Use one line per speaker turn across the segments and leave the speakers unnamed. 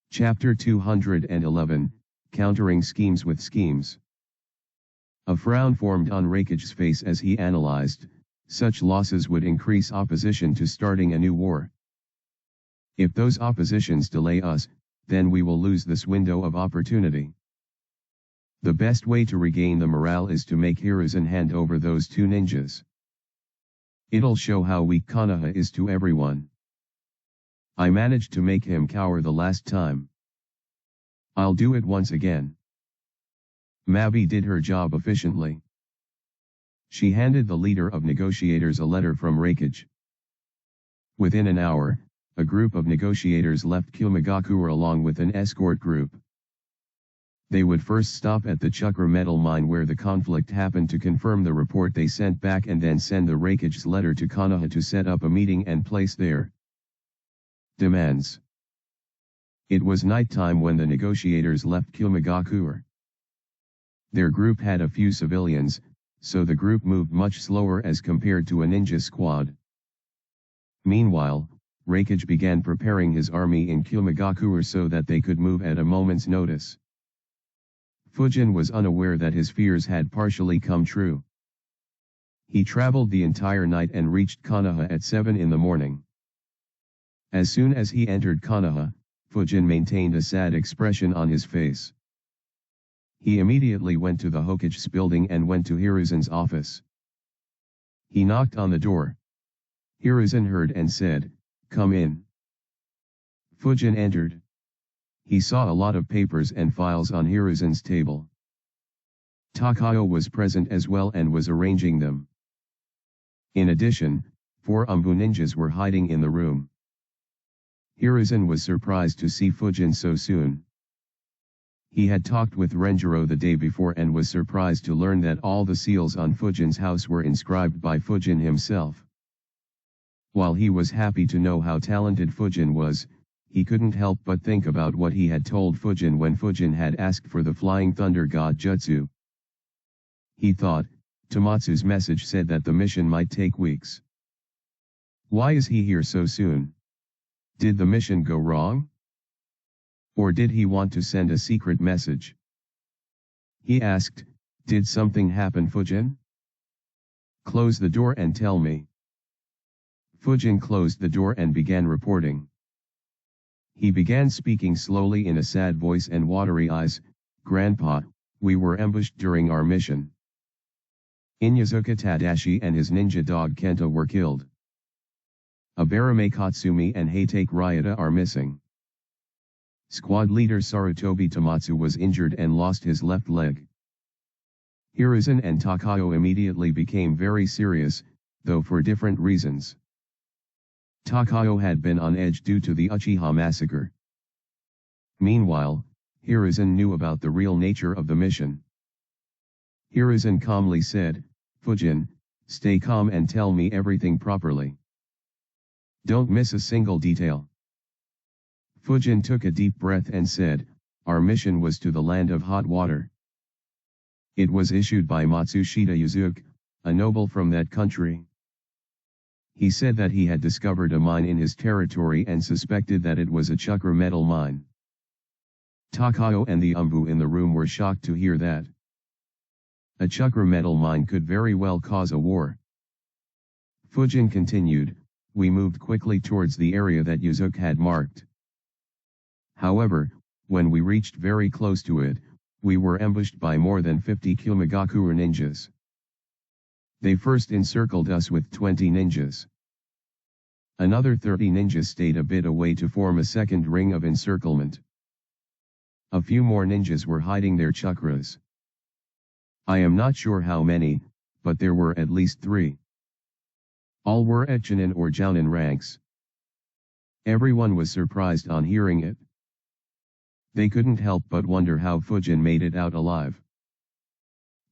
Chapter 211, Countering Schemes with Schemes. A frown formed on Rakich's face as he analyzed, such losses would increase opposition to starting a new war. If those oppositions delay us, then we will lose this window of opportunity. The best way to regain the morale is to make Hiruzen hand over those two ninjas. It'll show how weak Konoha is to everyone. I managed to make him cower the last time. I'll do it once again. Mabi did her job efficiently. She handed the leader of negotiators a letter from Rakich. Within an hour, a group of negotiators left Kyomagakure along with an escort group. They would first stop at the Chakra metal mine where the conflict happened to confirm the report they sent back and then send the Rakich's letter to Konoha to set up a meeting and place their demands. It was nighttime when the negotiators left Kyomagakure. Their group had a few civilians, so the group moved much slower as compared to a ninja squad. Meanwhile, Rakich began preparing his army in Kyomagakure so that they could move at a moment's notice. Fujin was unaware that his fears had partially come true. He traveled the entire night and reached Konoha at 7 in the morning. As soon as he entered Konoha, Fujin maintained a sad expression on his face. He immediately went to the Hokichi's building and went to Hiruzen's office. He knocked on the door. Hiruzen heard and said, "Come in." Fujin entered. He saw a lot of papers and files on Hiruzen's table. Takayo was present as well and was arranging them. In addition, 4 Umbu ninjas were hiding in the room. Hiruzen was surprised to see Fujin so soon. He had talked with Renjiro the day before and was surprised to learn that all the seals on Fujin's house were inscribed by Fujin himself. While he was happy to know how talented Fujin was, he couldn't help but think about what he had told Fujin when Fujin had asked for the Flying Thunder God Jutsu. He thought, Tomatsu's message said that the mission might take weeks. Why is he here so soon? Did the mission go wrong? Or did he want to send a secret message? He asked, "Did something happen, Fujin? Close the door and tell me." Fujin closed the door and began reporting. He began speaking slowly in a sad voice and watery eyes, "Grandpa, we were ambushed during our mission. Inyazuka Tadashi and his ninja dog Kenta were killed. Abarame Katsumi and Heitake Ryota are missing. Squad leader Sarutobi Tomatsu was injured and lost his left leg." Hiruzen and Takayo immediately became very serious, though for different reasons. Takayo had been on edge due to the Uchiha massacre. Meanwhile, Hiruzen knew about the real nature of the mission. Hiruzen calmly said, "Fujin, stay calm and tell me everything properly. Don't miss a single detail." Fujin took a deep breath and said, "Our mission was to the land of hot water. It was issued by Matsushita Yuzuki, a noble from that country. He said that he had discovered a mine in his territory and suspected that it was a Chakra metal mine." Takayo and the Umbu in the room were shocked to hear that. A Chakra metal mine could very well cause a war. Fujin continued, "We moved quickly towards the area that Yuzuki had marked. However, when we reached very close to it, we were ambushed by more than 50 Kyomagakure ninjas. They first encircled us with 20 ninjas. Another 30 ninjas stayed a bit away to form a second ring of encirclement. A few more ninjas were hiding their chakras. I am not sure how many, but there were at least 3. All were Echinin or Jounin ranks." Everyone was surprised on hearing it. They couldn't help but wonder how Fujin made it out alive.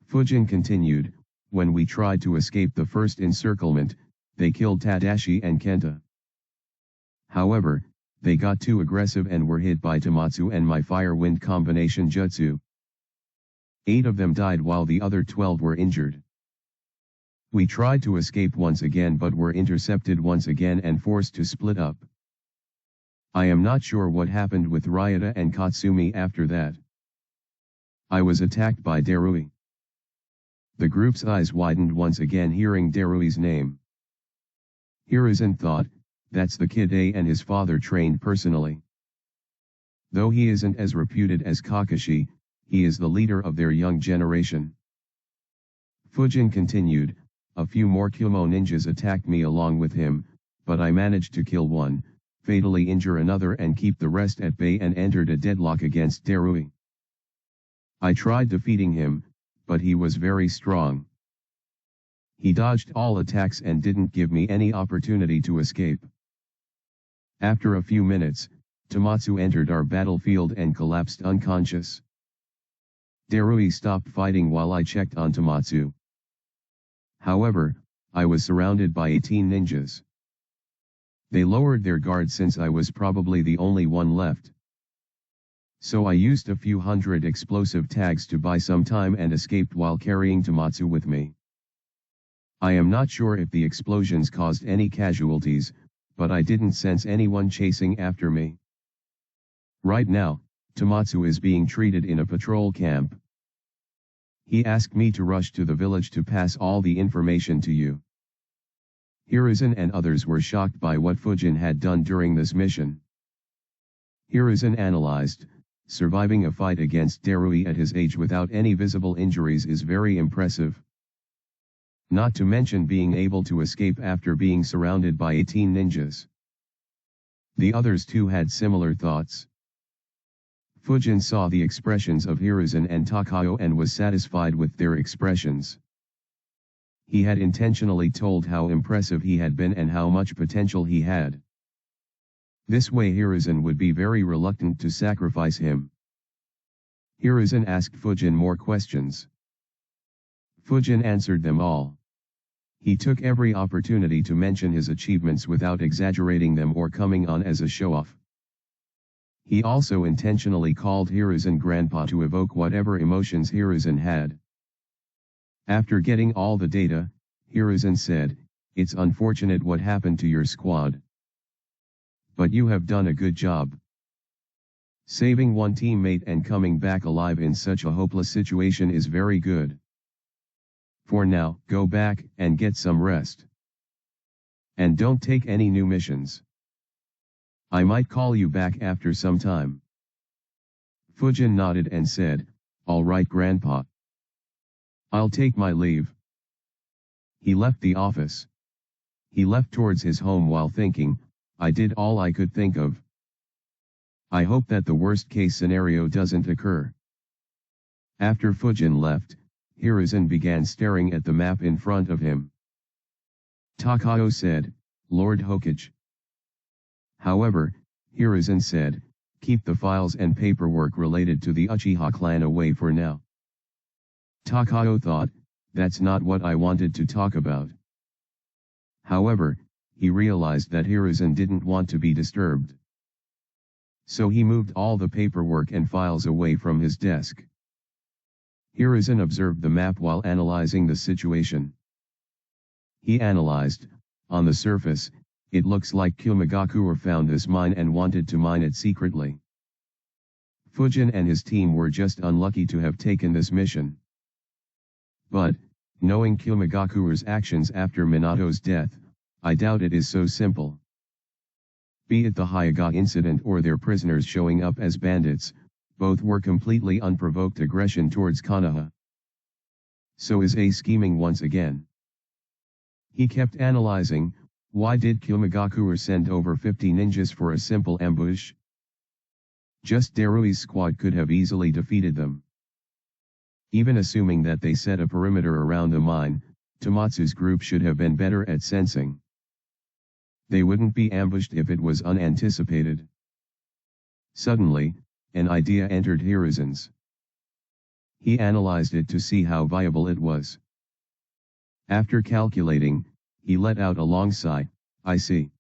Fujin continued, "When we tried to escape the first encirclement, they killed Tadashi and Kenta. However, they got too aggressive and were hit by Tomatsu and my fire-wind combination jutsu. 8 of them died while the other 12 were injured. We tried to escape once again but were intercepted once again and forced to split up. I am not sure what happened with Ryota and Katsumi after that. I was attacked by Darui. The group's eyes widened once again hearing Darui's name. Hiruzen thought, that's the kid A and his father trained personally. Though he isn't as reputed as Kakashi, he is the leader of their young generation. Fujin continued, a few more Kumo ninjas attacked me along with him, but I managed to kill one, fatally injure another and keep the rest at bay and entered a deadlock against Darui. I tried defeating him, but he was very strong. He dodged all attacks and didn't give me any opportunity to escape. After a few minutes, Tomatsu entered our battlefield and collapsed unconscious. Darui stopped fighting while I checked on Tomatsu. However, I was surrounded by 18 ninjas. They lowered their guard since I was probably the only one left. So I used a few hundred explosive tags to buy some time and escaped while carrying Tomatsu with me. I am not sure if the explosions caused any casualties, but I didn't sense anyone chasing after me. Right now, Tomatsu is being treated in a patrol camp. He asked me to rush to the village to pass all the information to you. Hiruzen and others were shocked by what Fujin had done during this mission. Hiruzen analyzed, surviving a fight against Darui at his age without any visible injuries is very impressive. Not to mention being able to escape after being surrounded by 18 ninjas. The others too had similar thoughts. Fujin saw the expressions of Hiruzen and Takao and was satisfied with their expressions. He had intentionally told how impressive he had been and how much potential he had. This way Hiruzen would be very reluctant to sacrifice him. Hiruzen asked Fujin more questions. Fujin answered them all. He took every opportunity to mention his achievements without exaggerating them or coming on as a show-off. He also intentionally called Hiruzen Grandpa to evoke whatever emotions Hiruzen had. After getting all the data, Hiruzen said, "It's unfortunate what happened to your squad. But you have done a good job. Saving one teammate and coming back alive in such a hopeless situation is very good. For now, go back and get some rest. And don't take any new missions. I might call you back after some time." Fujin nodded and said, "All right, Grandpa. I'll take my leave." He left the office. He left towards his home while thinking, I did all I could think of. I hope that the worst case scenario doesn't occur. After Fujin left, Hiruzen began staring at the map in front of him. Takao said, "Lord Hokage." However, Hiruzen said, "Keep the files and paperwork related to the Uchiha clan away for now." Takao thought, that's not what I wanted to talk about. However, he realized that Hiruzen didn't want to be disturbed. So he moved all the paperwork and files away from his desk. Hiruzen observed the map while analyzing the situation. He analyzed, on the surface, it looks like Kumagakure found this mine and wanted to mine it secretly. Fujin and his team were just unlucky to have taken this mission. But, knowing Kumagakure's actions after Minato's death, I doubt it is so simple. Be it the Hyuga incident or their prisoners showing up as bandits, both were completely unprovoked aggression towards Konoha. So is A scheming once again. He kept analyzing, why did Kumagakure send over 50 ninjas for a simple ambush? Just Darui's squad could have easily defeated them. Even assuming that they set a perimeter around the mine, Tomatsu's group should have been better at sensing. They wouldn't be ambushed if it was unanticipated. Suddenly, an idea entered Hiruzen's. He analyzed it to see how viable it was. After calculating, he let out a long sigh, I see.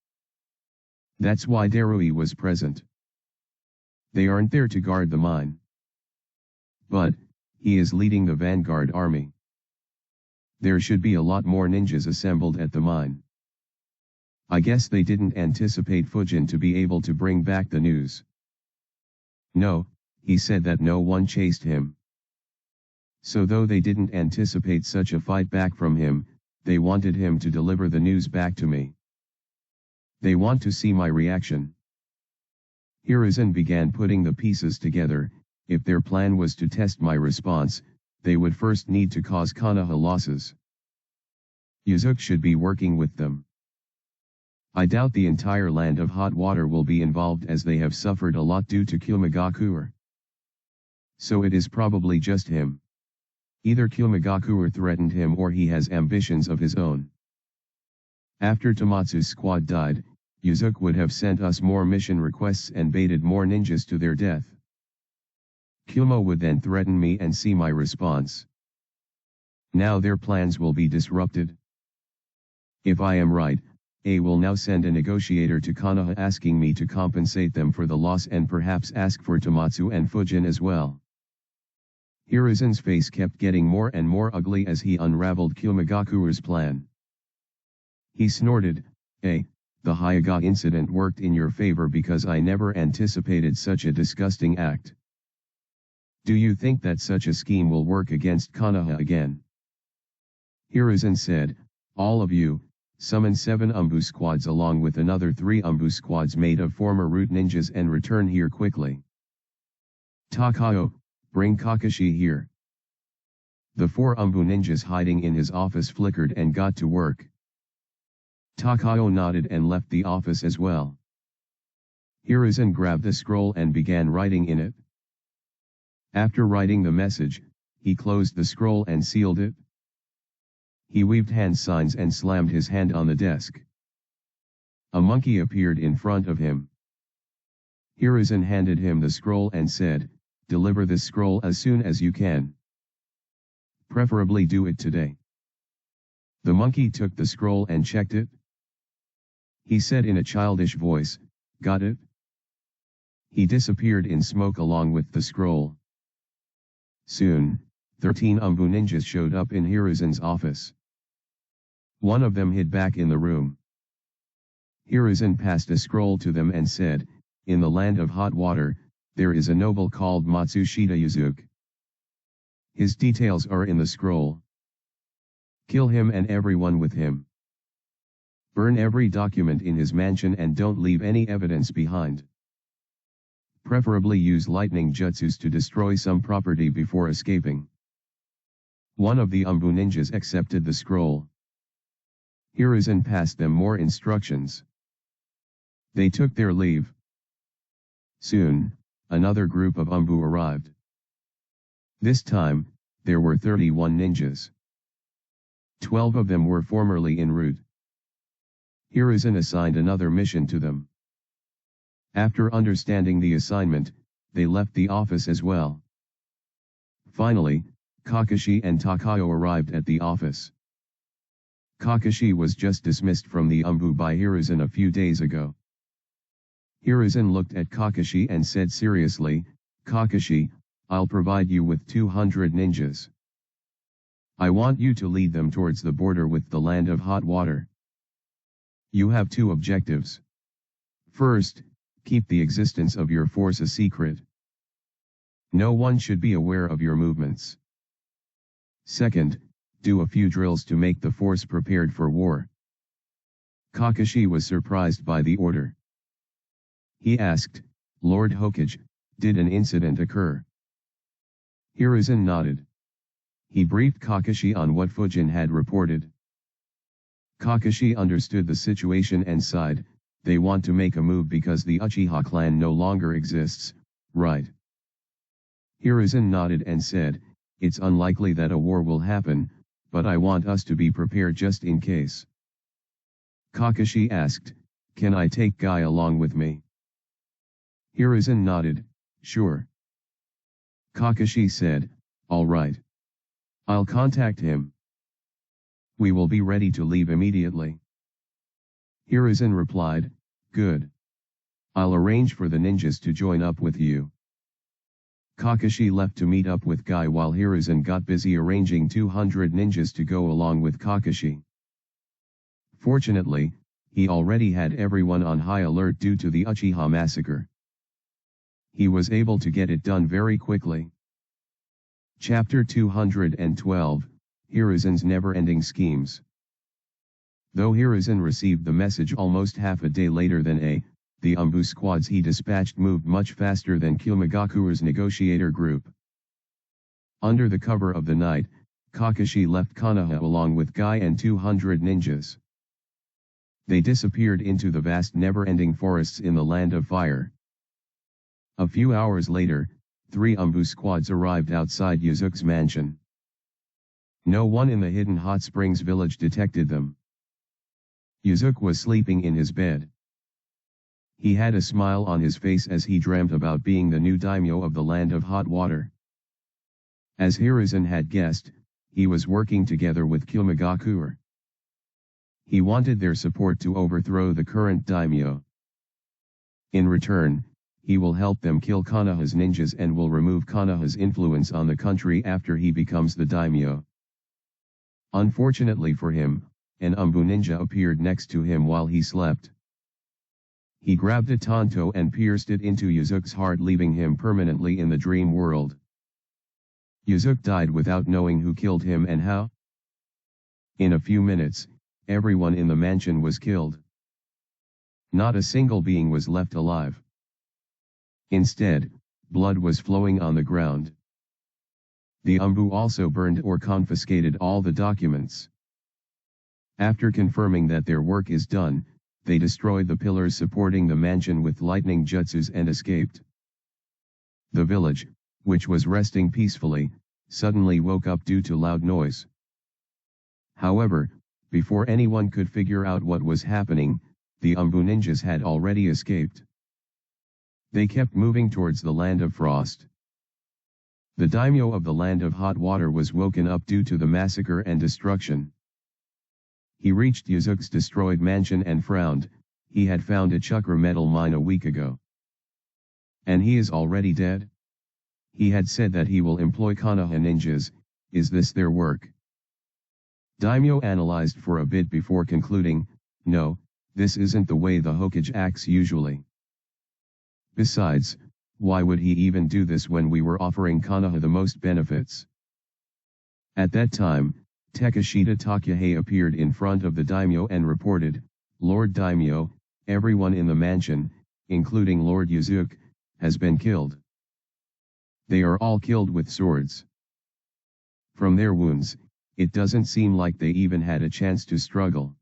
That's why Darui was present. They aren't there to guard the mine. But, he is leading the vanguard army. There should be a lot more ninjas assembled at the mine. I guess they didn't anticipate Fujin to be able to bring back the news. No, he said that no one chased him. So though they didn't anticipate such a fight back from him, they wanted him to deliver the news back to me. They want to see my reaction. Hiruzen began putting the pieces together. If their plan was to test my response, they would first need to cause Konoha losses. Yuzuki should be working with them. I doubt the entire land of hot water will be involved, as they have suffered a lot due to Kyumigakuer. So it is probably just him. Either Kyumigakuer threatened him or he has ambitions of his own. After Tomatsu's squad died, Yuzuki would have sent us more mission requests and baited more ninjas to their death. Kyumo would then threaten me and see my response. Now their plans will be disrupted. If I am right, A will now send a negotiator to Konoha asking me to compensate them for the loss and perhaps ask for Tomatsu and Fujin as well. Hiruzen's face kept getting more and more ugly as he unraveled Kyumigakuer's plan. He snorted, "The Hyuga incident worked in your favor because I never anticipated such a disgusting act. Do you think that such a scheme will work against Konoha again?" Hiruzen said, "All of you, summon 7 Umbu squads along with another 3 Umbu squads made of former root ninjas and return here quickly. Takao, bring Kakashi here." The 4 Umbu ninjas hiding in his office flickered and got to work. Takao nodded and left the office as well. Hiruzen grabbed a scroll and began writing in it. After writing the message, he closed the scroll and sealed it. He waved hand signs and slammed his hand on the desk. A monkey appeared in front of him. Hiruzen handed him the scroll and said, "Deliver this scroll as soon as you can. Preferably do it today." The monkey took the scroll and checked it. He said in a childish voice, "Got it?" He disappeared in smoke along with the scroll. Soon, 13 Umbu ninjas showed up in Hiruzen's office. One of them hid back in the room. Hiruzen passed a scroll to them and said, "In the land of hot water, there is a noble called Matsushita Yuzuki. His details are in the scroll. Kill him and everyone with him. Burn every document in his mansion and don't leave any evidence behind. Preferably use lightning jutsus to destroy some property before escaping." One of the Umbu ninjas accepted the scroll. Hiruzen passed them more instructions. They took their leave. Soon, another group of Umbu arrived. This time, there were 31 ninjas. 12 of them were formerly en route. Hiruzen assigned another mission to them. After understanding the assignment, they left the office as well. Finally, Kakashi and Takao arrived at the office. Kakashi was just dismissed from the Umbu by Hiruzen a few days ago. Hiruzen looked at Kakashi and said seriously, "Kakashi, I'll provide you with 200 ninjas. I want you to lead them towards the border with the land of hot water. You have 2 objectives. First, keep the existence of your force a secret. No one should be aware of your movements. Second, do a few drills to make the force prepared for war." Kakashi was surprised by the order. He asked, "Lord Hokage, did an incident occur?" Hiruzen nodded. He briefed Kakashi on what Fujin had reported. Kakashi understood the situation and sighed, "They want to make a move because the Uchiha clan no longer exists, right?" Hiruzen nodded and said, "It's unlikely that a war will happen, but I want us to be prepared just in case." Kakashi asked, "Can I take Guy along with me?" Hiruzen nodded, "Sure." Kakashi said, "All right. I'll contact him. We will be ready to leave immediately." Hiruzen replied, "Good. I'll arrange for the ninjas to join up with you." Kakashi left to meet up with Guy while Hiruzen got busy arranging 200 ninjas to go along with Kakashi. Fortunately, he already had everyone on high alert due to the Uchiha massacre. He was able to get it done very quickly. Chapter 212, Hiruzen's Never-Ending Schemes. Though Hiruzen received the message almost half a day later than the Umbu squads he dispatched moved much faster than Kyomagakure's negotiator group. Under the cover of the night, Kakashi left Konoha along with Guy and 200 ninjas. They disappeared into the vast never-ending forests in the Land of Fire. A few hours later, 3 Umbu squads arrived outside Yuzuki's mansion. No one in the hidden hot springs village detected them. Yuzuki was sleeping in his bed. He had a smile on his face as he dreamt about being the new daimyo of the Land of Hot Water. As Hiruzen had guessed, he was working together with Kyomagakure. He wanted their support to overthrow the current daimyo. In return, he will help them kill Konoha's ninjas and will remove Konoha's influence on the country after he becomes the daimyo. Unfortunately for him, an Umbu ninja appeared next to him while he slept. He grabbed a tanto and pierced it into Yuzuki's heart, leaving him permanently in the dream world. Yuzuki died without knowing who killed him and how. In a few minutes, everyone in the mansion was killed. Not a single being was left alive. Instead, blood was flowing on the ground. The Umbu also burned or confiscated all the documents. After confirming that their work is done, they destroyed the pillars supporting the mansion with lightning jutsus and escaped. The village, which was resting peacefully, suddenly woke up due to loud noise. However, before anyone could figure out what was happening, the Umbu ninjas had already escaped. They kept moving towards the Land of Frost. The daimyo of the Land of Hot Water was woken up due to the massacre and destruction. He reached Yuzuki's destroyed mansion and frowned. He had found a chakra metal mine a week ago. And he is already dead? He had said that he will employ Konoha ninjas. Is this their work? Daimyo analyzed for a bit before concluding, no, this isn't the way the Hokage acts usually. Besides, why would he even do this when we were offering Konoha the most benefits? At that time, Takeshita Takahei appeared in front of the daimyo and reported, Lord Daimyo, everyone in the mansion, including Lord Yuzuki, has been killed. They are all killed with swords. From their wounds, it doesn't seem like they even had a chance to struggle.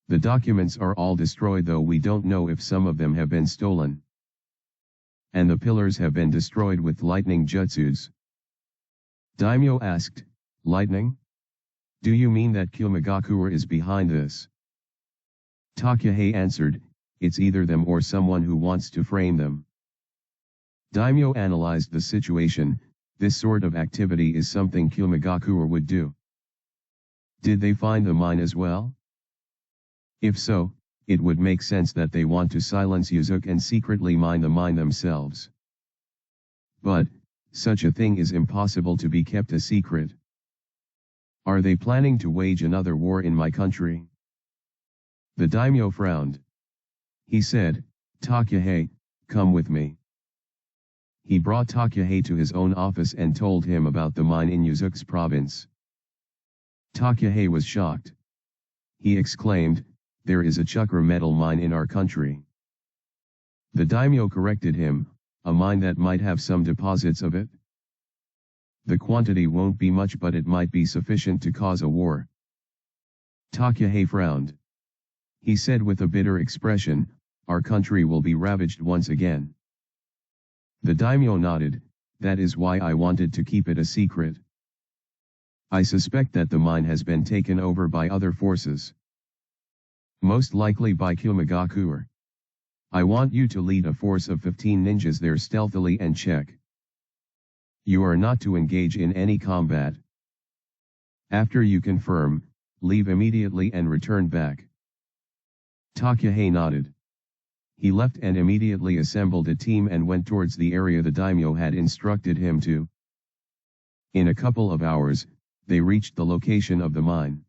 The documents are all destroyed, though we don't know if some of them have been stolen. And the pillars have been destroyed with lightning jutsus. Daimyo asked, lightning? Do you mean that Kyomagakure is behind this? Takahei answered, it's either them or someone who wants to frame them. Daimyo analyzed the situation. This sort of activity is something Kyomagakure would do. Did they find the mine as well? If so, it would make sense that they want to silence Yuzuki and secretly mine the mine themselves. But, such a thing is impossible to be kept a secret. Are they planning to wage another war in my country? The daimyo frowned. He said, Takahei, come with me. He brought Takahei to his own office and told him about the mine in Yuzuki's province. Takahei was shocked. He exclaimed, there is a chakra metal mine in our country. The daimyo corrected him, a mine that might have some deposits of it. The quantity won't be much, but it might be sufficient to cause a war. Takahei frowned. He said with a bitter expression, our country will be ravaged once again. The daimyo nodded, that is why I wanted to keep it a secret. I suspect that the mine has been taken over by other forces. Most likely by Kyomagakure. I want you to lead a force of 15 ninjas there stealthily and check. You are not to engage in any combat. After you confirm, leave immediately and return back. Takahei nodded. He left and immediately assembled a team and went towards the area the daimyo had instructed him to. In a couple of hours, they reached the location of the mine.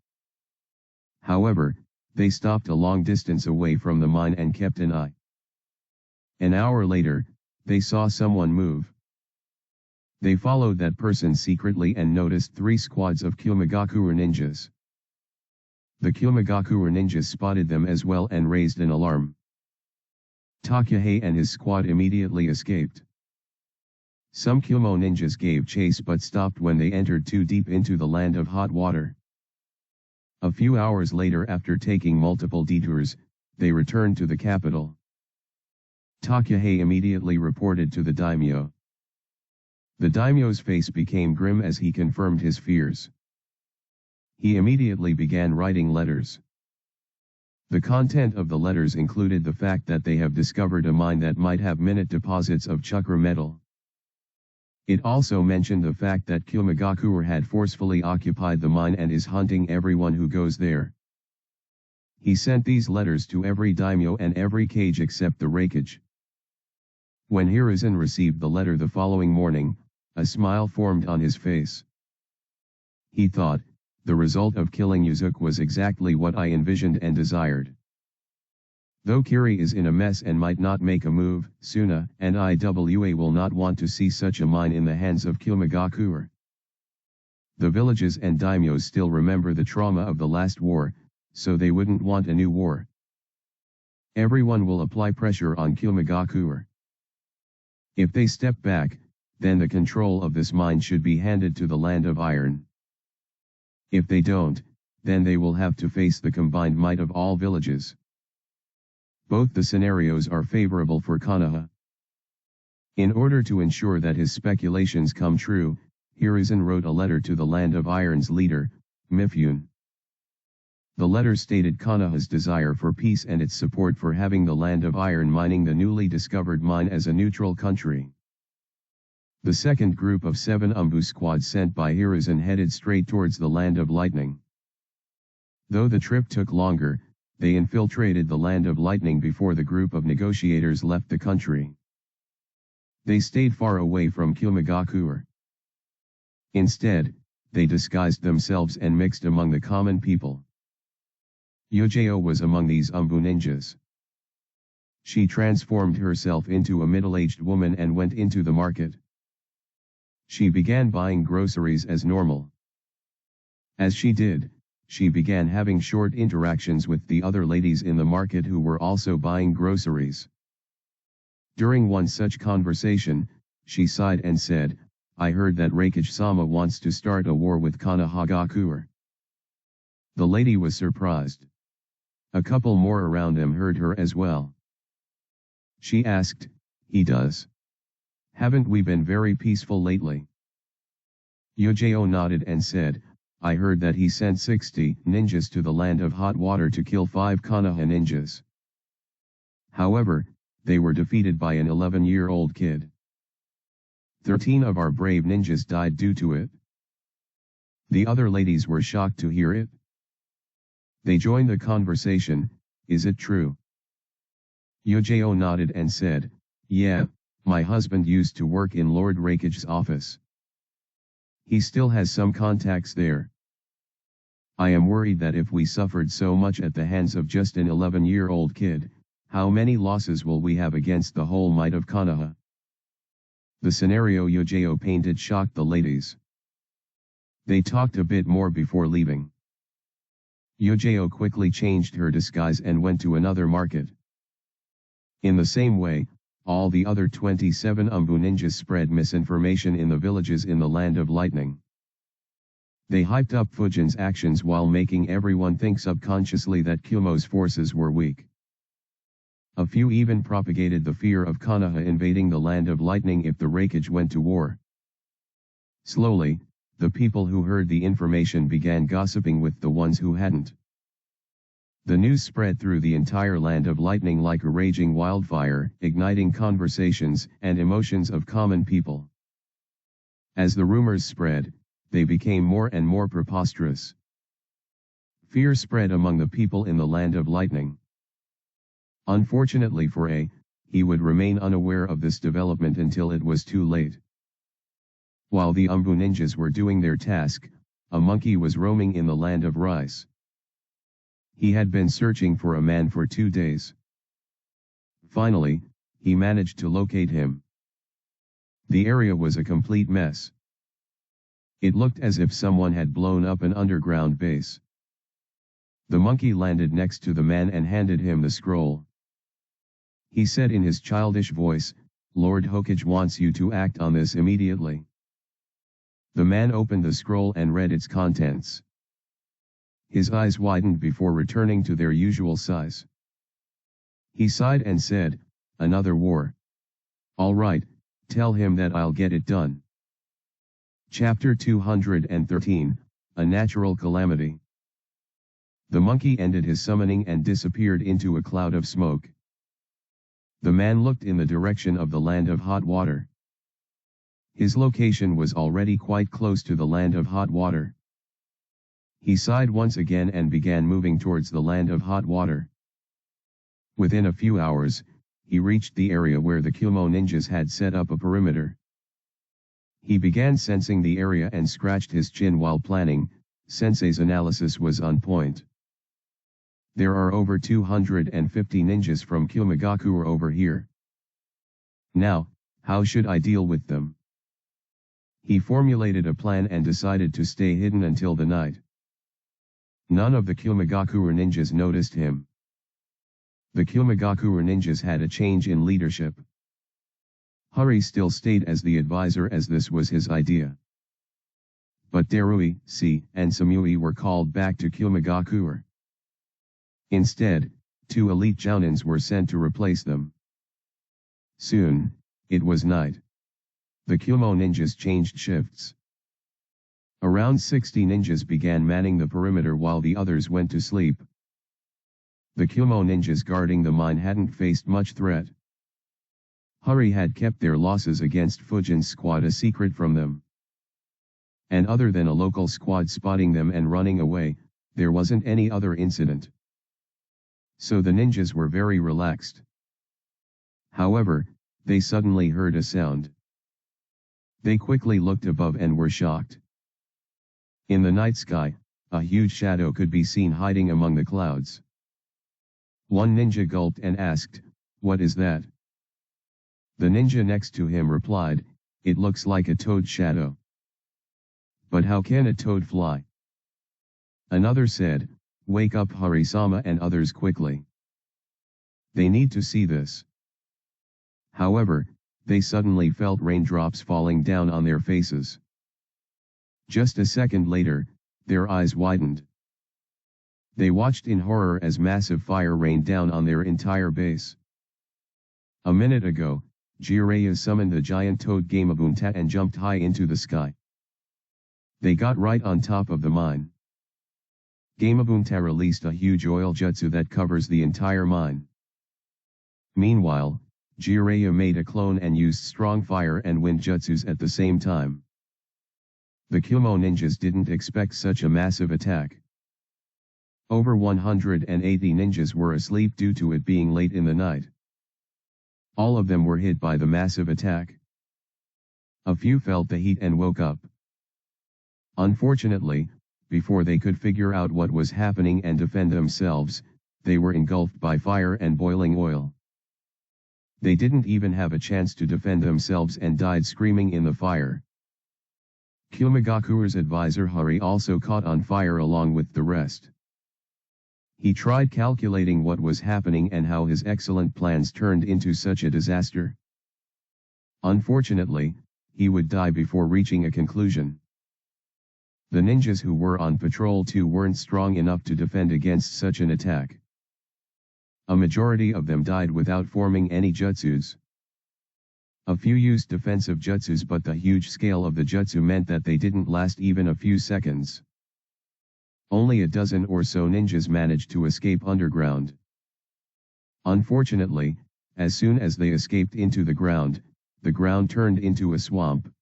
However, They stopped a long distance away from the mine and kept an eye. An hour later, they saw someone move. They followed that person secretly and noticed 3 squads of Kyomagakure ninjas. The Kyomagakure ninjas spotted them as well and raised an alarm. Takahei and his squad immediately escaped. Some Kyomo ninjas gave chase but stopped when they entered too deep into the land of hot water. A few hours later, after taking multiple detours, they returned to the capital. Takahei immediately reported to the daimyo. The daimyo's face became grim as he confirmed his fears. He immediately began writing letters. The content of the letters included the fact that they have discovered a mine that might have minute deposits of chakra metal. It also mentioned the fact that Kyomagakure had forcefully occupied the mine and is hunting everyone who goes there. He sent these letters to every daimyo and every cage except the Raikage. When Hiruzen received the letter the following morning, a smile formed on his face. He thought, the result of killing Yuzuki was exactly what I envisioned and desired. Though Kiri is in a mess and might not make a move, Suna and Iwa will not want to see such a mine in the hands of Kyomagakure. The villages and daimyos still remember the trauma of the last war, so they wouldn't want a new war. Everyone will apply pressure on Kyomagakure. If they step back, then the control of this mine should be handed to the Land of Iron. If they don't, then they will have to face the combined might of all villages. Both the scenarios are favorable for Konoha. In order to ensure that his speculations come true, Hiruzen wrote a letter to the Land of Iron's leader, Mifune. The letter stated Konoha's desire for peace and its support for having the Land of Iron mining the newly discovered mine as a neutral country. The second group of 7 Umbu squads sent by Hiruzen headed straight towards the Land of Lightning. Though the trip took longer, they infiltrated the Land of Lightning before the group of negotiators left the country. They stayed far away from Kyomagakure. Instead, they disguised themselves and mixed among the common people. Yojeo was among these Umbu ninjas. She transformed herself into a middle-aged woman and went into the market. She began buying groceries as normal. As she did, she began having short interactions with the other ladies in the market who were also buying groceries. During one such conversation, she sighed and said, "I heard that Raikage-sama wants to start a war with Konohagakure." The lady was surprised. A couple more around them heard her as well. She asked, "He does? Haven't we been very peaceful lately?" Yojeo nodded and said, "I heard that he sent 60 ninjas to the Land of Hot Water to kill 5 Konoha ninjas. However, they were defeated by an 11-year-old kid. 13 of our brave ninjas died due to it." The other ladies were shocked to hear it. They joined the conversation, "Is it true?" Yojeo nodded and said, "Yeah, my husband used to work in Lord Raikage's office. He still has some contacts there. I am worried that if we suffered so much at the hands of just an 11-year-old kid, how many losses will we have against the whole might of Konoha?" The scenario Yojeo painted shocked the ladies. They talked a bit more before leaving. Yojeo quickly changed her disguise and went to another market. In the same way, all the other 27 Umbu ninjas spread misinformation in the villages in the Land of Lightning. They hyped up Fujin's actions while making everyone think subconsciously that Kyomo's forces were weak. A few even propagated the fear of Konoha invading the Land of Lightning if the Raikage went to war. Slowly, the people who heard the information began gossiping with the ones who hadn't. The news spread through the entire Land of Lightning like a raging wildfire, igniting conversations and emotions of common people. As the rumors spread, they became more and more preposterous. Fear spread among the people in the Land of Lightning. Unfortunately for A, he would remain unaware of this development until it was too late. While the Umbu ninjas were doing their task, a monkey was roaming in the Land of Rice. He had been searching for a man for 2 days. Finally, he managed to locate him. The area was a complete mess. It looked as if someone had blown up an underground base. The monkey landed next to the man and handed him the scroll. He said in his childish voice, "Lord Hokage wants you to act on this immediately." The man opened the scroll and read its contents. His eyes widened before returning to their usual size. He sighed and said, "Another war. All right, tell him that I'll get it done." Chapter 213, A Natural Calamity. The monkey ended his summoning and disappeared into a cloud of smoke. The man looked in the direction of the land of hot water. His location was already quite close to the land of hot water. He sighed once again and began moving towards the land of hot water. Within a few hours, he reached the area where the Kyumo ninjas had set up a perimeter. He began sensing the area and scratched his chin while planning. Sensei's analysis was on point. There are over 250 ninjas from Kyumigakure over here. Now, how should I deal with them? He formulated a plan and decided to stay hidden until the night. None of the Kyumigakure ninjas noticed him. The Kyumigakure ninjas had a change in leadership. Hari still stayed as the advisor as this was his idea. But Darui, Si, and Samui were called back to Kyumigakure. Instead, 2 elite jounins were sent to replace them. Soon, it was night. The Kyumo ninjas changed shifts. Around 60 ninjas began manning the perimeter while the others went to sleep. The Kyumo ninjas guarding the mine hadn't faced much threat. Hari had kept their losses against Fujin's squad a secret from them. And other than a local squad spotting them and running away, there wasn't any other incident. So the ninjas were very relaxed. However, they suddenly heard a sound. They quickly looked above and were shocked. In the night sky, a huge shadow could be seen hiding among the clouds. One ninja gulped and asked, "What is that?" The ninja next to him replied, "It looks like a toad shadow." "But how can a toad fly?" Another said, "Wake up Hari-sama and others quickly. They need to see this." However, they suddenly felt raindrops falling down on their faces. Just a second later, their eyes widened. They watched in horror as massive fire rained down on their entire base. A minute ago, Jiraiya summoned the giant toad Gamabunta and jumped high into the sky. They got right on top of the mine. Gamabunta released a huge oil jutsu that covers the entire mine. Meanwhile, Jiraiya made a clone and used strong fire and wind jutsus at the same time. The Kyumo ninjas didn't expect such a massive attack. Over 180 ninjas were asleep due to it being late in the night. All of them were hit by the massive attack. A few felt the heat and woke up. Unfortunately, before they could figure out what was happening and defend themselves, they were engulfed by fire and boiling oil. They didn't even have a chance to defend themselves and died screaming in the fire. Kyumigakure's advisor Hari also caught on fire along with the rest. He tried calculating what was happening and how his excellent plans turned into such a disaster. Unfortunately, he would die before reaching a conclusion. The ninjas who were on patrol too weren't strong enough to defend against such an attack. A majority of them died without forming any jutsus. A few used defensive jutsus, but the huge scale of the jutsu meant that they didn't last even a few seconds. Only a dozen or so ninjas managed to escape underground. Unfortunately, as soon as they escaped into the ground turned into a swamp.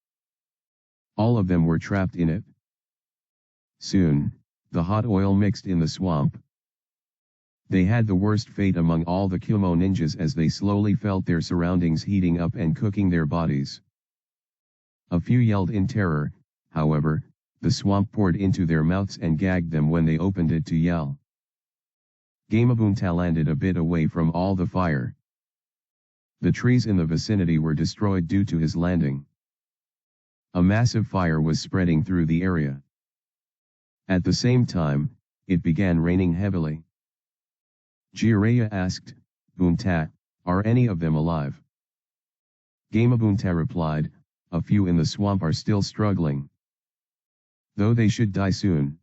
All of them were trapped in it. Soon, the hot oil mixed in the swamp. They had the worst fate among all the Kyumo ninjas as they slowly felt their surroundings heating up and cooking their bodies. A few yelled in terror, however, the swamp poured into their mouths and gagged them when they opened it to yell. Gamabunta landed a bit away from all the fire. The trees in the vicinity were destroyed due to his landing. A massive fire was spreading through the area. At the same time, it began raining heavily. Jiraiya asked, "Bunta, are any of them alive?" Gamabunta replied, "A few in the swamp are still struggling. Though they should die soon."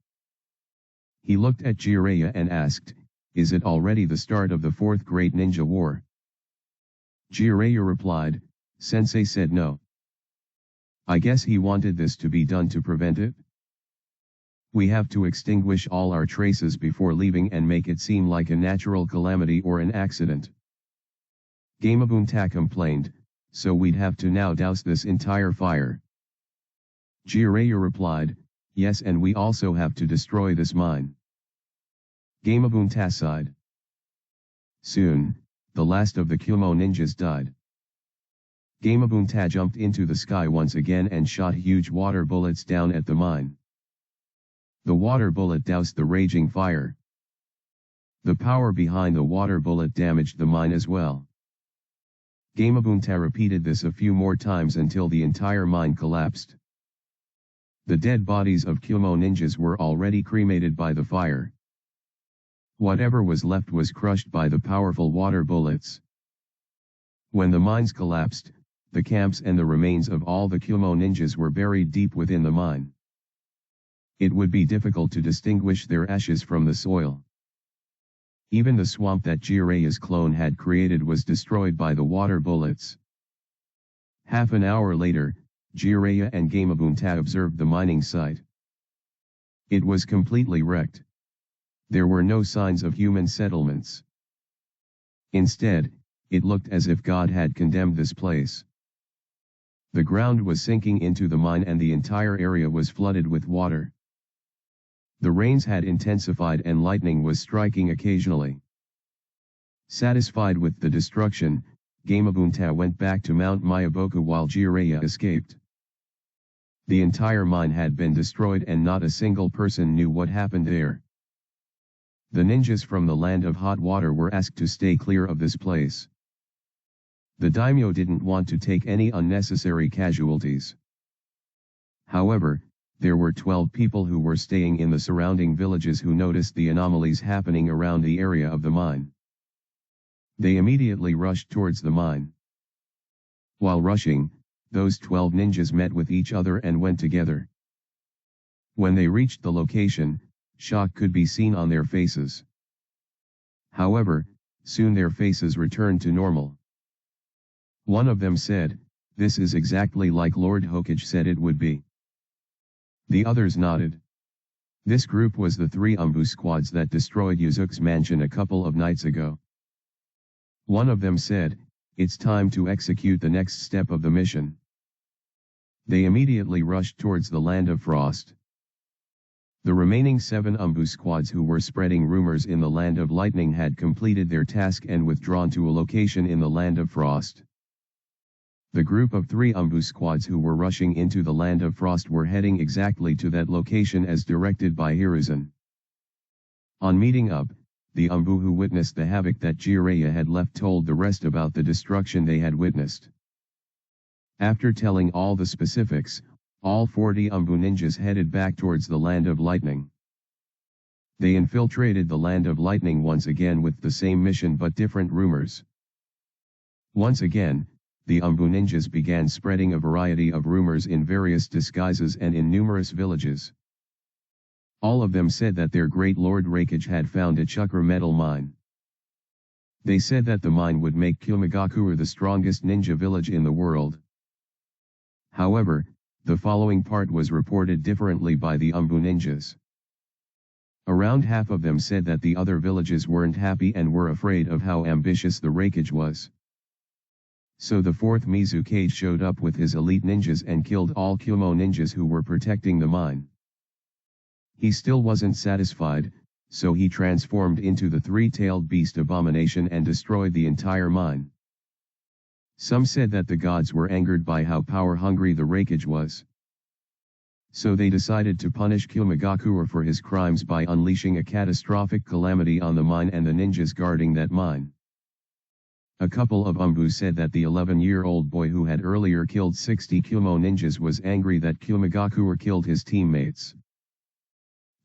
He looked at Jiraiya and asked, "Is it already the start of the fourth great ninja war?" Jiraiya replied, "Sensei said no. I guess he wanted this to be done to prevent it. We have to extinguish all our traces before leaving and make it seem like a natural calamity or an accident." Gamabunta complained, "So we'd have to now douse this entire fire." Jiraiya replied, "Yes, and we also have to destroy this mine." Gamabunta sighed. Soon, the last of the Kumo ninjas died. Gamabunta jumped into the sky once again and shot huge water bullets down at the mine. The water bullet doused the raging fire. The power behind the water bullet damaged the mine as well. Gamabunta repeated this a few more times until the entire mine collapsed. The dead bodies of Kumo ninjas were already cremated by the fire. Whatever was left was crushed by the powerful water bullets. When the mines collapsed, the camps and the remains of all the Kumo ninjas were buried deep within the mine. It would be difficult to distinguish their ashes from the soil. Even the swamp that Jiraiya's clone had created was destroyed by the water bullets. Half an hour later, Jiraiya and Gamabunta observed the mining site. It was completely wrecked. There were no signs of human settlements. Instead, it looked as if God had condemned this place. The ground was sinking into the mine and the entire area was flooded with water. The rains had intensified and lightning was striking occasionally. Satisfied with the destruction, Gamabunta went back to Mount Miyaboku while Jiraiya escaped. The entire mine had been destroyed and not a single person knew what happened there. The ninjas from the land of hot water were asked to stay clear of this place. The daimyo didn't want to take any unnecessary casualties. However, there were 12 people who were staying in the surrounding villages who noticed the anomalies happening around the area of the mine. They immediately rushed towards the mine. While rushing, those 12 ninjas met with each other and went together. When they reached the location, shock could be seen on their faces. However, soon their faces returned to normal. One of them said, "This is exactly like Lord Hokage said it would be." The others nodded. This group was the 3 Umbu squads that destroyed Yuzuki's mansion a couple of nights ago. One of them said, "It's time to execute the next step of the mission." They immediately rushed towards the Land of Frost. The remaining 7 Umbu squads who were spreading rumors in the Land of Lightning had completed their task and withdrawn to a location in the Land of Frost. The group of 3 Umbu squads who were rushing into the Land of Frost were heading exactly to that location as directed by Hiruzen. On meeting up, the Umbu who witnessed the havoc that Jiraiya had left told the rest about the destruction they had witnessed. After telling all the specifics, all 40 Umbu ninjas headed back towards the Land of Lightning. They infiltrated the Land of Lightning once again with the same mission but different rumors. Once again, the Umbu ninjas began spreading a variety of rumors in various disguises and in numerous villages. All of them said that their great Lord Raikage had found a chakra metal mine. They said that the mine would make Kumagakure the strongest ninja village in the world. However, the following part was reported differently by the Umbu ninjas. Around half of them said that the other villages weren't happy and were afraid of how ambitious the Raikage was. So the 4th Mizukage showed up with his elite ninjas and killed all Kumo ninjas who were protecting the mine. He still wasn't satisfied, so he transformed into the 3-tailed beast abomination and destroyed the entire mine. Some said that the gods were angered by how power-hungry the Raikage was. So they decided to punish Kyomagakure for his crimes by unleashing a catastrophic calamity on the mine and the ninjas guarding that mine. A couple of Umbu said that the 11-year-old boy who had earlier killed 60 Kyomo ninjas was angry that Kyomagakure killed his teammates.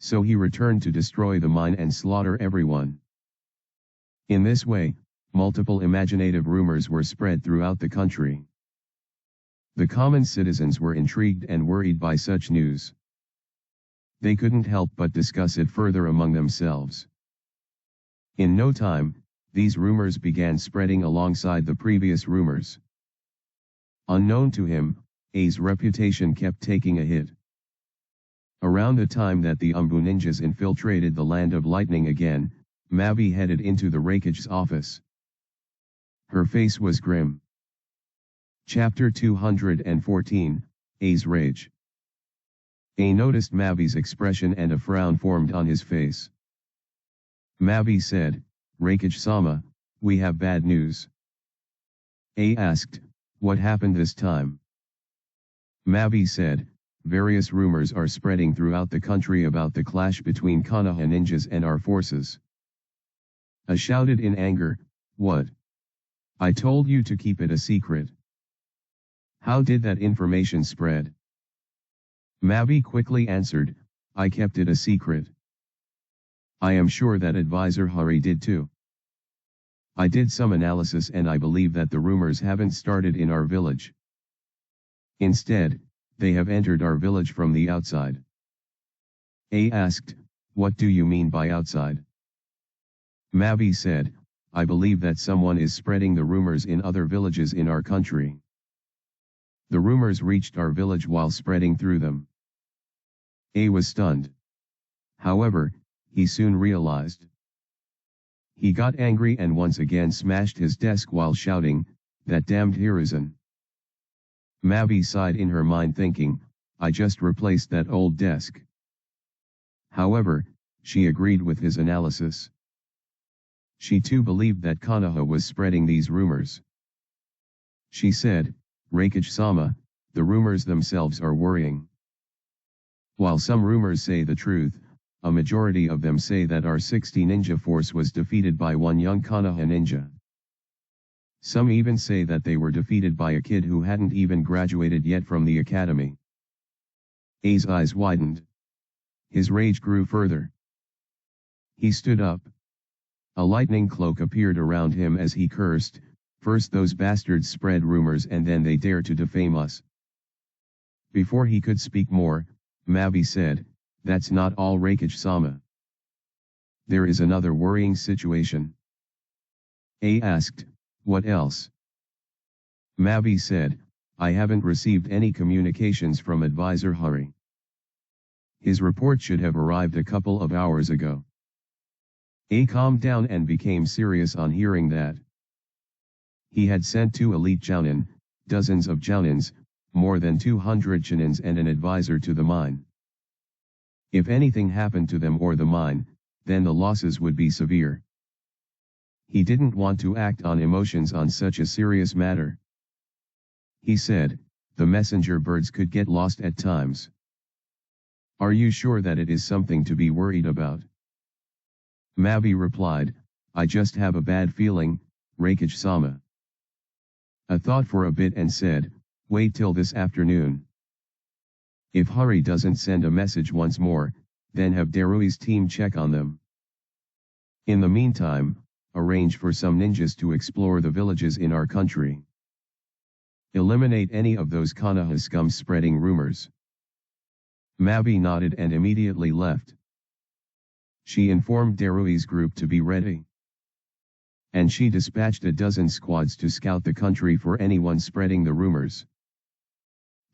So he returned to destroy the mine and slaughter everyone. In this way, multiple imaginative rumors were spread throughout the country. The common citizens were intrigued and worried by such news. They couldn't help but discuss it further among themselves. In no time, these rumors began spreading alongside the previous rumors. Unknown to him, A's reputation kept taking a hit. Around the time that the Umbu ninjas infiltrated the Land of Lightning again, Mabi headed into the Raikage's office. Her face was grim. Chapter 214, A's Rage. A noticed Mabi's expression and a frown formed on his face. Mabi said, "Raikage-sama, we have bad news." A asked, "What happened this time?" Mabi said, "Various rumors are spreading throughout the country about the clash between Konoha ninjas and our forces." A shouted in anger, "What? I told you to keep it a secret. How did that information spread?" Mabi quickly answered, "I kept it a secret. I am sure that Advisor Hari did too. I did some analysis and I believe that the rumors haven't started in our village. Instead, they have entered our village from the outside." A asked, "What do you mean by outside?" Mabi said, "I believe that someone is spreading the rumors in other villages in our country. The rumors reached our village while spreading through them." A was stunned. However, he soon realized. He got angry and once again smashed his desk while shouting, "That damned Hiruzen." Mabi sighed in her mind thinking, "I just replaced that old desk." However, she agreed with his analysis. She too believed that Konoha was spreading these rumors. She said, "Raikage-sama, the rumors themselves are worrying. While some rumors say the truth, a majority of them say that our 60 ninja force was defeated by one young Konoha ninja. Some even say that they were defeated by a kid who hadn't even graduated yet from the academy." A's eyes widened. His rage grew further. He stood up. A lightning cloak appeared around him as he cursed, "First those bastards spread rumors and then they dare to defame us." Before he could speak more, Mabi said, "That's not all, Raikage-sama. There is another worrying situation." A asked, "What else?" Mabi said, "I haven't received any communications from Advisor Hari. His report should have arrived a couple of hours ago." A calmed down and became serious on hearing that. He had sent 2 elite jounin, dozens of jounins, more than 200 chinins and an advisor to the mine. If anything happened to them or the mine, then the losses would be severe. He didn't want to act on emotions on such a serious matter. He said, "The messenger birds could get lost at times. Are you sure that it is something to be worried about?" Mabi replied, "I just have a bad feeling, Raikage-sama." A thought for a bit and said, "Wait till this afternoon. If Hari doesn't send a message once more, then have Darui's team check on them. In the meantime, arrange for some ninjas to explore the villages in our country. Eliminate any of those Konoha scum spreading rumors." Mabi nodded and immediately left. She informed Darui's group to be ready. And she dispatched a dozen squads to scout the country for anyone spreading the rumors.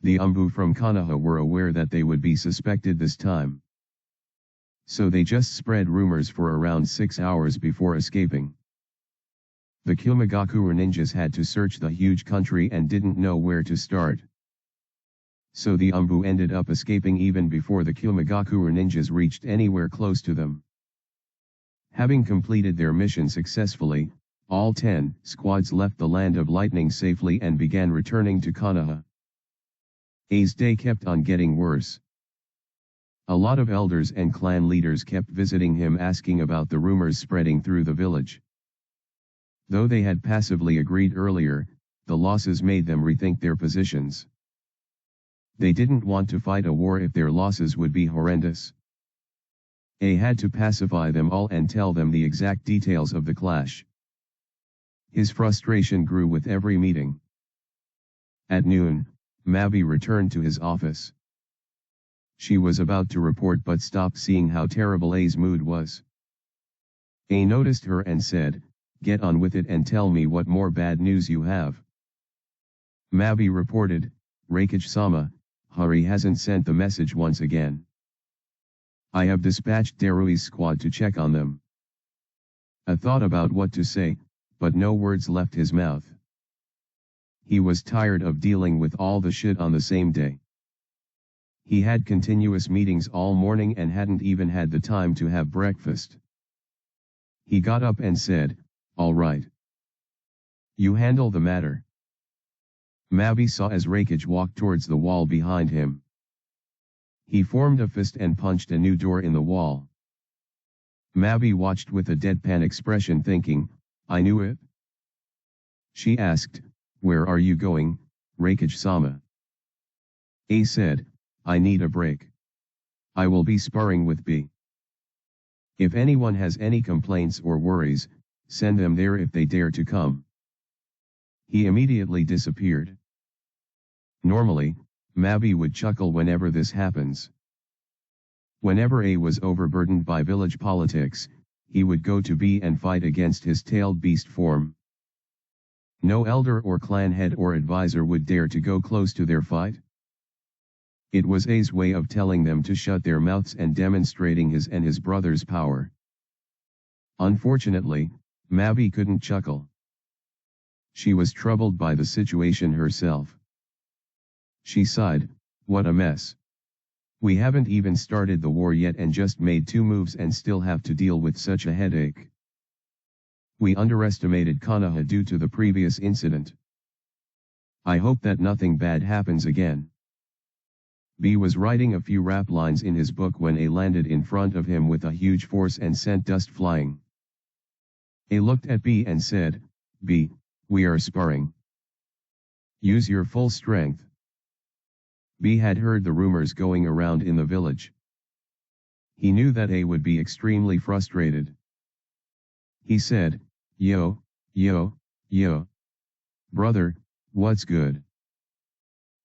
The Umbu from Konoha were aware that they would be suspected this time. So they just spread rumors for around 6 hours before escaping. The Kyomagakure ninjas had to search the huge country and didn't know where to start. So the Umbu ended up escaping even before the Kyomagakure ninjas reached anywhere close to them. Having completed their mission successfully, all 10 squads left the Land of Lightning safely and began returning to Konoha. A's day kept on getting worse. A lot of elders and clan leaders kept visiting him asking about the rumors spreading through the village. Though they had passively agreed earlier, the losses made them rethink their positions. They didn't want to fight a war if their losses would be horrendous. A had to pacify them all and tell them the exact details of the clash. His frustration grew with every meeting. At noon, Mavi returned to his office. She was about to report but stopped seeing how terrible A's mood was. A noticed her and said, "Get on with it and tell me what more bad news you have." Mavi reported, "Raikage-sama, Hari hasn't sent the message once again. I have dispatched Darui's squad to check on them." A thought about what to say, but no words left his mouth. He was tired of dealing with all the shit on the same day. He had continuous meetings all morning and hadn't even had the time to have breakfast. He got up and said, "All right. You handle the matter." Mavi saw as Raikage walked towards the wall behind him. He formed a fist and punched a new door in the wall. Mavi watched with a deadpan expression thinking, "I knew it." She asked, "Where are you going, Raikage-sama?" A said, "I need a break. I will be sparring with B. If anyone has any complaints or worries, send them there if they dare to come." He immediately disappeared. Normally, Mavi would chuckle whenever this happens. Whenever A was overburdened by village politics, he would go to B and fight against his tailed beast form. No elder or clan head or advisor would dare to go close to their fight. It was A's way of telling them to shut their mouths and demonstrating his and his brother's power. Unfortunately, Mavi couldn't chuckle. She was troubled by the situation herself. She sighed, "What a mess. We haven't even started the war yet and just made 2 moves and still have to deal with such a headache. We underestimated Konoha due to the previous incident. I hope that nothing bad happens again." B was writing a few rap lines in his book when A landed in front of him with a huge force and sent dust flying. A looked at B and said, "B, we are sparring. Use your full strength." B had heard the rumors going around in the village. He knew that A would be extremely frustrated. He said, yo, brother, what's good?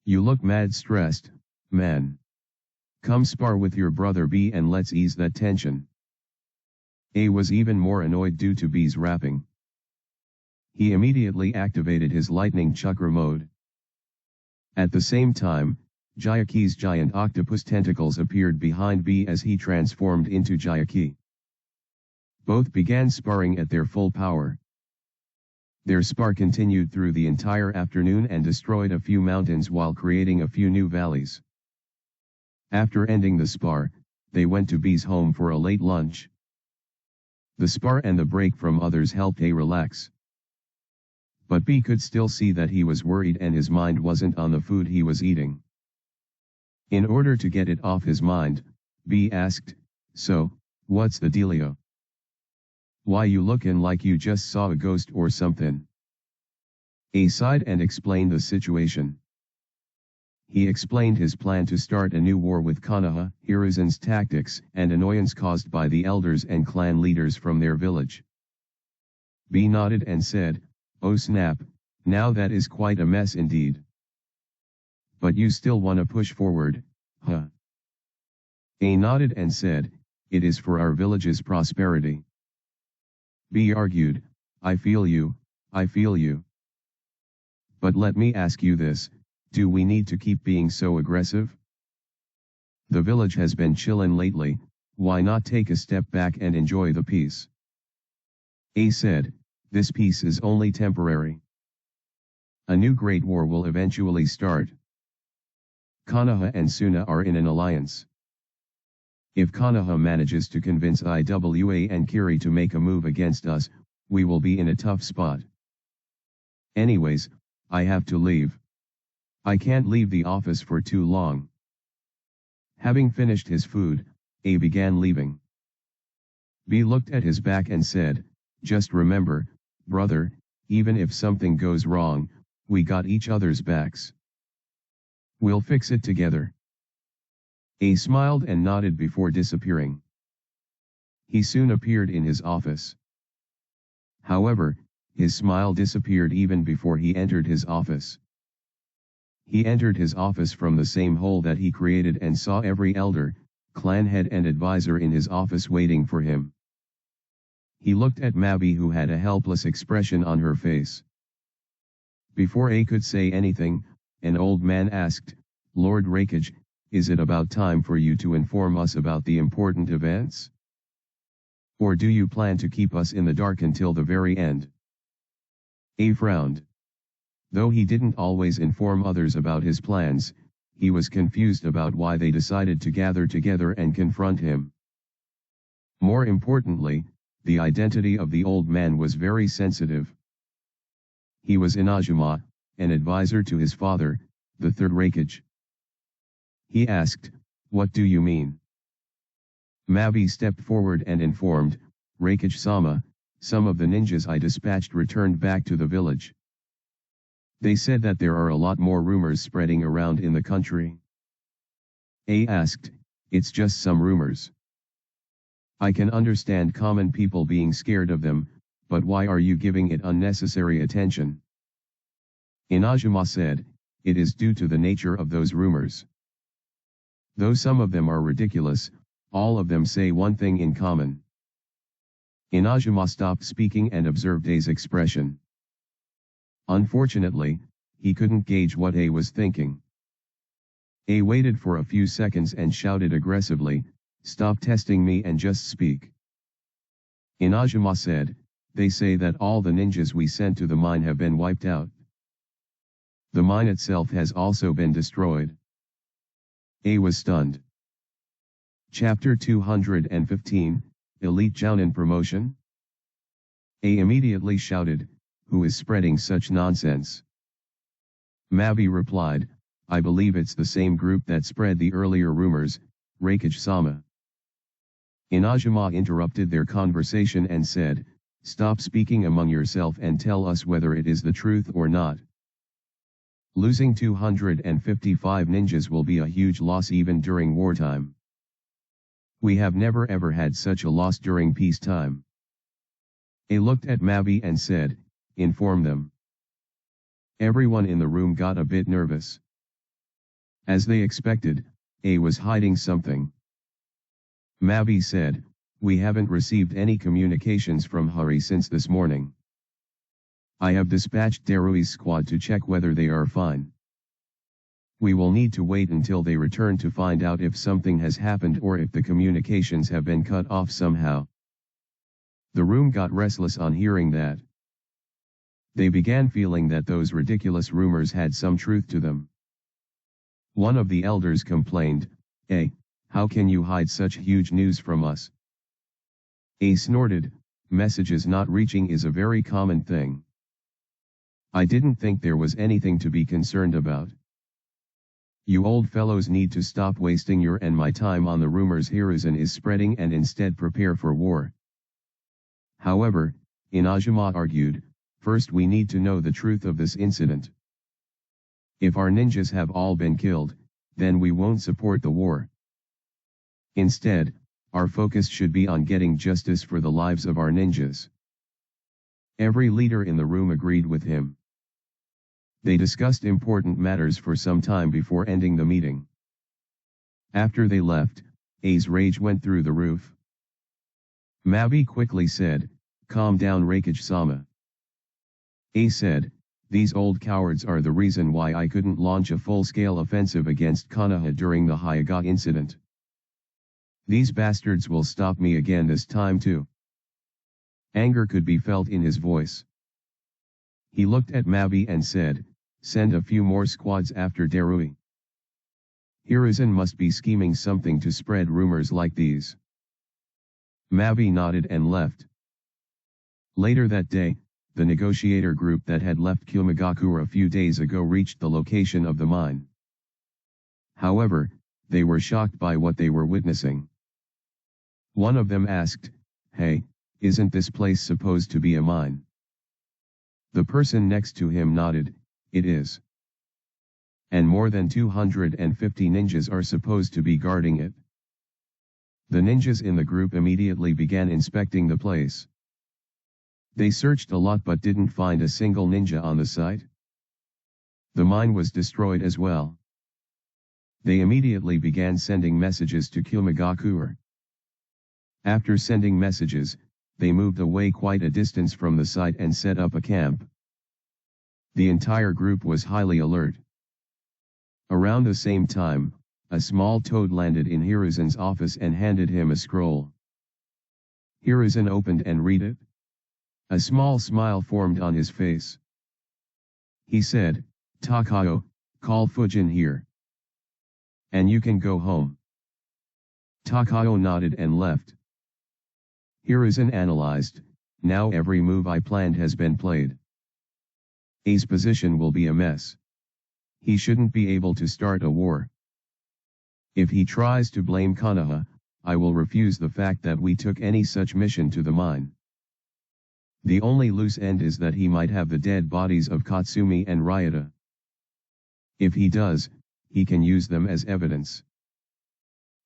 You look mad stressed, man. Come spar with your brother B and let's ease that tension." A was even more annoyed due to B's rapping. He immediately activated his lightning chakra mode. At the same time, Jayaki's giant octopus tentacles appeared behind B as he transformed into Jayaki. Both began sparring at their full power. Their spar continued through the entire afternoon and destroyed a few mountains while creating a few new valleys. After ending the spar, they went to B's home for a late lunch. The spar and the break from others helped A relax. But B could still see that he was worried and his mind wasn't on the food he was eating. In order to get it off his mind, B asked, "So, what's the dealio? Why you lookin' like you just saw a ghost or something?" A sighed and explained the situation. He explained his plan to start a new war with Konoha, Hiruzen's tactics and annoyance caused by the elders and clan leaders from their village. B nodded and said, "Oh snap, now that is quite a mess indeed. But you still wanna push forward, huh?" A nodded and said, "It is for our village's prosperity." B argued, I feel you. But let me ask you this, do we need to keep being so aggressive? The village has been chillin' lately, why not take a step back and enjoy the peace?" A said, "This peace is only temporary. A new great war will eventually start. Konoha and Suna are in an alliance. If Konoha manages to convince Iwa and Kiri to make a move against us, we will be in a tough spot. Anyways, I have to leave. I can't leave the office for too long. Having finished his food, A began leaving. B looked at his back and said, "Just remember, brother, even if something goes wrong, we got each other's backs. We'll fix it together." A smiled and nodded before disappearing. He soon appeared in his office. However, his smile disappeared even before he entered his office. He entered his office from the same hole that he created and saw every elder, clan head and advisor in his office waiting for him. He looked at Mabi, who had a helpless expression on her face. Before A could say anything, an old man asked, "Lord Rakage, is it about time for you to inform us about the important events? Or do you plan to keep us in the dark until the very end?" A frowned. Though he didn't always inform others about his plans, he was confused about why they decided to gather together and confront him. More importantly, the identity of the old man was very sensitive. He was Inajima, an advisor to his father, the third Rakage. He asked, "What do you mean?" Mabi stepped forward and informed, "Rakage-sama, some of the ninjas I dispatched returned back to the village. They said that there are a lot more rumors spreading around in the country." A asked, "It's just some rumors. I can understand common people being scared of them, but why are you giving it unnecessary attention?" Inajima said, "It is due to the nature of those rumors. Though some of them are ridiculous, all of them say one thing in common." Inajima stopped speaking and observed A's expression. Unfortunately, he couldn't gauge what A was thinking. A waited for a few seconds and shouted aggressively, "Stop testing me and just speak." Inajima said, "They say that all the ninjas we sent to the mine have been wiped out. The mine itself has also been destroyed." A was stunned. Chapter 215, Elite Jounin Promotion? A immediately shouted, "Who is spreading such nonsense?" Mabi replied, "I believe it's the same group that spread the earlier rumors, Rakage-sama." Inajima interrupted their conversation and said, "Stop speaking among yourself and tell us whether it is the truth or not. Losing 255 ninjas will be a huge loss even during wartime. We have never ever had such a loss during peacetime." A looked at Mabi and said, "Inform them." Everyone in the room got a bit nervous. As they expected, A was hiding something. Mabi said, "We haven't received any communications from Hari since this morning. I have dispatched Darui's squad to check whether they are fine. We will need to wait until they return to find out if something has happened or if the communications have been cut off somehow." The room got restless on hearing that. They began feeling that those ridiculous rumors had some truth to them. One of the elders complained, How can you hide such huge news from us?" A snorted, "Messages not reaching is a very common thing. I didn't think there was anything to be concerned about. You old fellows need to stop wasting your and my time on the rumors Hiruzen is spreading and instead prepare for war." However, Inajima argued, "First we need to know the truth of this incident. If our ninjas have all been killed, then we won't support the war. Instead, our focus should be on getting justice for the lives of our ninjas." Every leader in the room agreed with him. They discussed important matters for some time before ending the meeting. After they left, A's rage went through the roof. Mabi quickly said, "Calm down, Rakage-sama." A said, "These old cowards are the reason why I couldn't launch a full-scale offensive against Konoha during the Hyuga incident. These bastards will stop me again this time too." Anger could be felt in his voice. He looked at Mabi and said, "Send a few more squads after Darui. Hiruzen must be scheming something to spread rumors like these." Mabi nodded and left. Later that day, the negotiator group that had left Kumigakura a few days ago reached the location of the mine. However, they were shocked by what they were witnessing. One of them asked, "Hey, isn't this place supposed to be a mine?" The person next to him nodded, "It is. And more than 250 ninjas are supposed to be guarding it." The ninjas in the group immediately began inspecting the place. They searched a lot but didn't find a single ninja on the site. The mine was destroyed as well. They immediately began sending messages to Kumagakure. After sending messages, they moved away quite a distance from the site and set up a camp. The entire group was highly alert. Around the same time, a small toad landed in Hiruzen's office and handed him a scroll. Hiruzen opened and read it. A small smile formed on his face. He said, "Takayo, call Fujin here. And you can go home." Takayo nodded and left. Hiruzen analyzed, "Now every move I planned has been played. A's position will be a mess. He shouldn't be able to start a war. If he tries to blame Konoha, I will refuse the fact that we took any such mission to the mine. The only loose end is that he might have the dead bodies of Katsumi and Ryota. If he does, he can use them as evidence.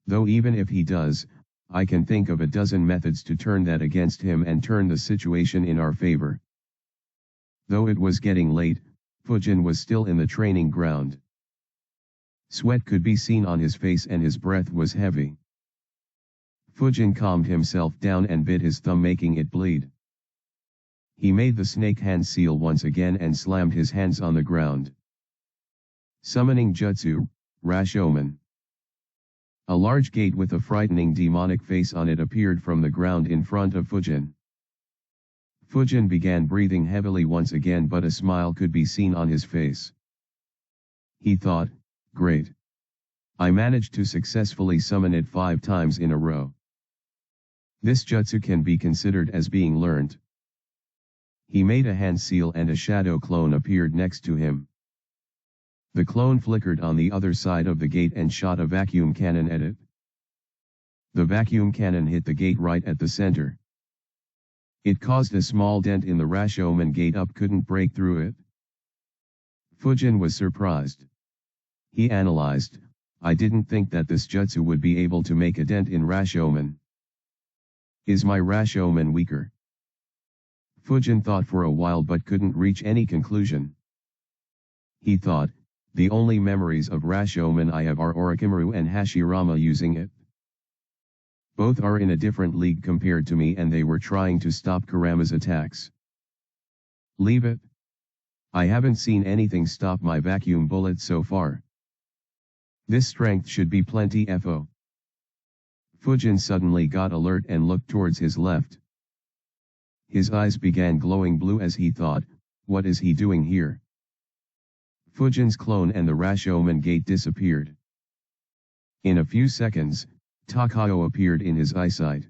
Though even if he does, I can think of a dozen methods to turn that against him and turn the situation in our favor." Though it was getting late, Fujin was still in the training ground. Sweat could be seen on his face and his breath was heavy. Fujin calmed himself down and bit his thumb, making it bleed. He made the snake hand seal once again and slammed his hands on the ground. Summoning Jutsu, Rashomon. A large gate with a frightening demonic face on it appeared from the ground in front of Fujin. Fujin began breathing heavily once again, but a smile could be seen on his face. He thought, "Great. I managed to successfully summon it 5 times in a row. This jutsu can be considered as being learned." He made a hand seal and a shadow clone appeared next to him. The clone flickered on the other side of the gate and shot a vacuum cannon at it. The vacuum cannon hit the gate right at the center. It caused a small dent in the Rashomon gate, couldn't break through it. Fujin was surprised. He analyzed, "I didn't think that this jutsu would be able to make a dent in Rashomon. Is my Rashomon weaker?" Fujin thought for a while but couldn't reach any conclusion. He thought, "The only memories of Rashomon I have are Orochimaru and Hashirama using it. Both are in a different league compared to me and they were trying to stop Kurama's attacks. Leave it. I haven't seen anything stop my vacuum bullet so far. This strength should be plenty FO." Fujin suddenly got alert and looked towards his left. His eyes began glowing blue as he thought, "What is he doing here?" Fujin's clone and the Rashomon gate disappeared. In a few seconds, Takayo appeared in his eyesight.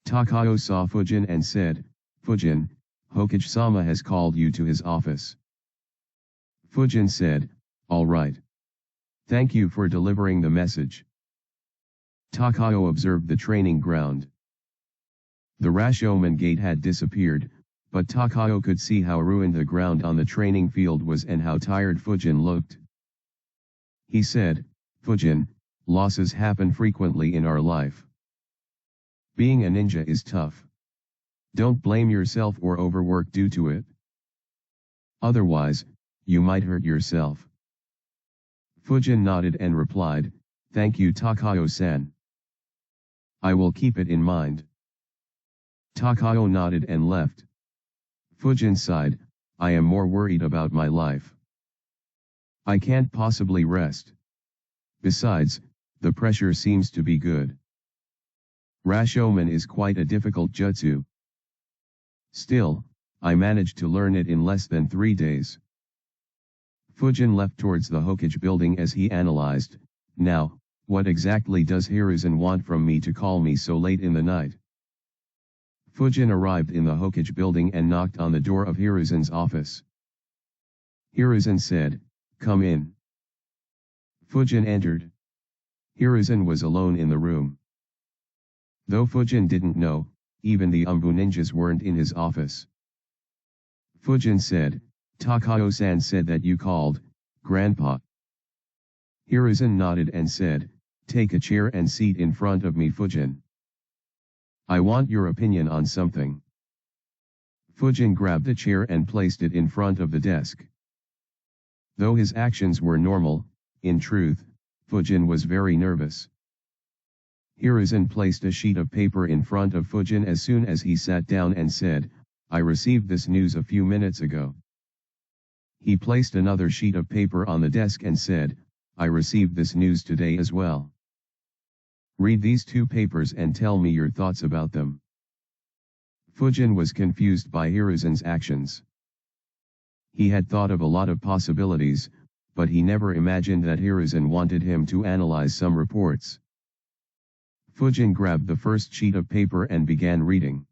Takayo saw Fujin and said, "Fujin, Hokage-sama has called you to his office." Fujin said, "All right. Thank you for delivering the message." Takayo observed the training ground. The Rashomon gate had disappeared, but Takayo could see how ruined the ground on the training field was and how tired Fujin looked. He said, "Fujin, losses happen frequently in our life. Being a ninja is tough. Don't blame yourself or overwork due to it. Otherwise, you might hurt yourself." Fujin nodded and replied, "Thank you, Takayo-san. I will keep it in mind." Takayo nodded and left. Fujin sighed, "I am more worried about my life. I can't possibly rest. Besides, the pressure seems to be good. Rashomon is quite a difficult jutsu. Still, I managed to learn it in less than 3 days." Fujin left towards the Hokage building as he analyzed, "Now, what exactly does Hiruzen want from me to call me so late in the night?" Fujin arrived in the Hokage building and knocked on the door of Hiruzen's office. Hiruzen said, "Come in." Fujin entered. Hiruzen was alone in the room. Though Fujin didn't know, even the Umbu ninjas weren't in his office. Fujin said, "Takao-san said that you called, Grandpa." Hiruzen nodded and said, "Take a chair and seat in front of me, Fujin. I want your opinion on something." Fujin grabbed a chair and placed it in front of the desk. Though his actions were normal, in truth, Fujin was very nervous. Hiruzen placed a sheet of paper in front of Fujin as soon as he sat down and said, "I received this news a few minutes ago." He placed another sheet of paper on the desk and said, "I received this news today as well. Read these two papers and tell me your thoughts about them." Fujin was confused by Hiruzen's actions. He had thought of a lot of possibilities, but he never imagined that Hiruzen wanted him to analyze some reports. Fujin grabbed the first sheet of paper and began reading.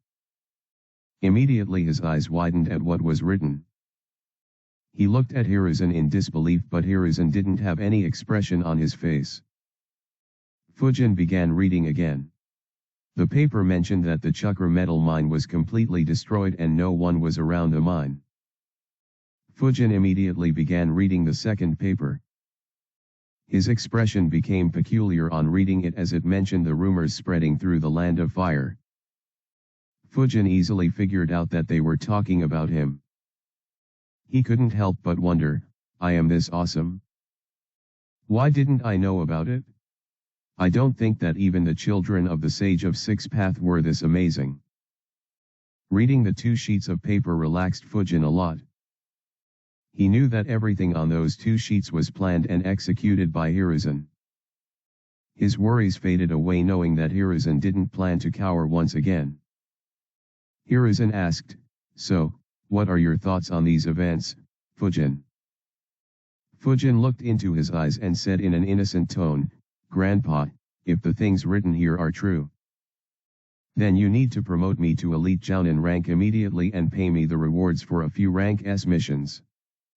Immediately his eyes widened at what was written. He looked at Hiruzen in disbelief, but Hiruzen didn't have any expression on his face. Fujin began reading again. The paper mentioned that the Chakra metal mine was completely destroyed and no one was around the mine. Fujin immediately began reading the second paper. His expression became peculiar on reading it, as it mentioned the rumors spreading through the land of fire. Fujin easily figured out that they were talking about him. He couldn't help but wonder, "I am this awesome? Why didn't I know about it? I don't think that even the children of the Sage of Six Path were this amazing." Reading the two sheets of paper relaxed Fujin a lot. He knew that everything on those two sheets was planned and executed by Hiruzen. His worries faded away knowing that Hiruzen didn't plan to cower once again. Hiruzen asked, "So, what are your thoughts on these events, Fujin?" Fujin looked into his eyes and said in an innocent tone, "Grandpa, if the things written here are true, then you need to promote me to elite Jounin rank immediately and pay me the rewards for a few rank S missions."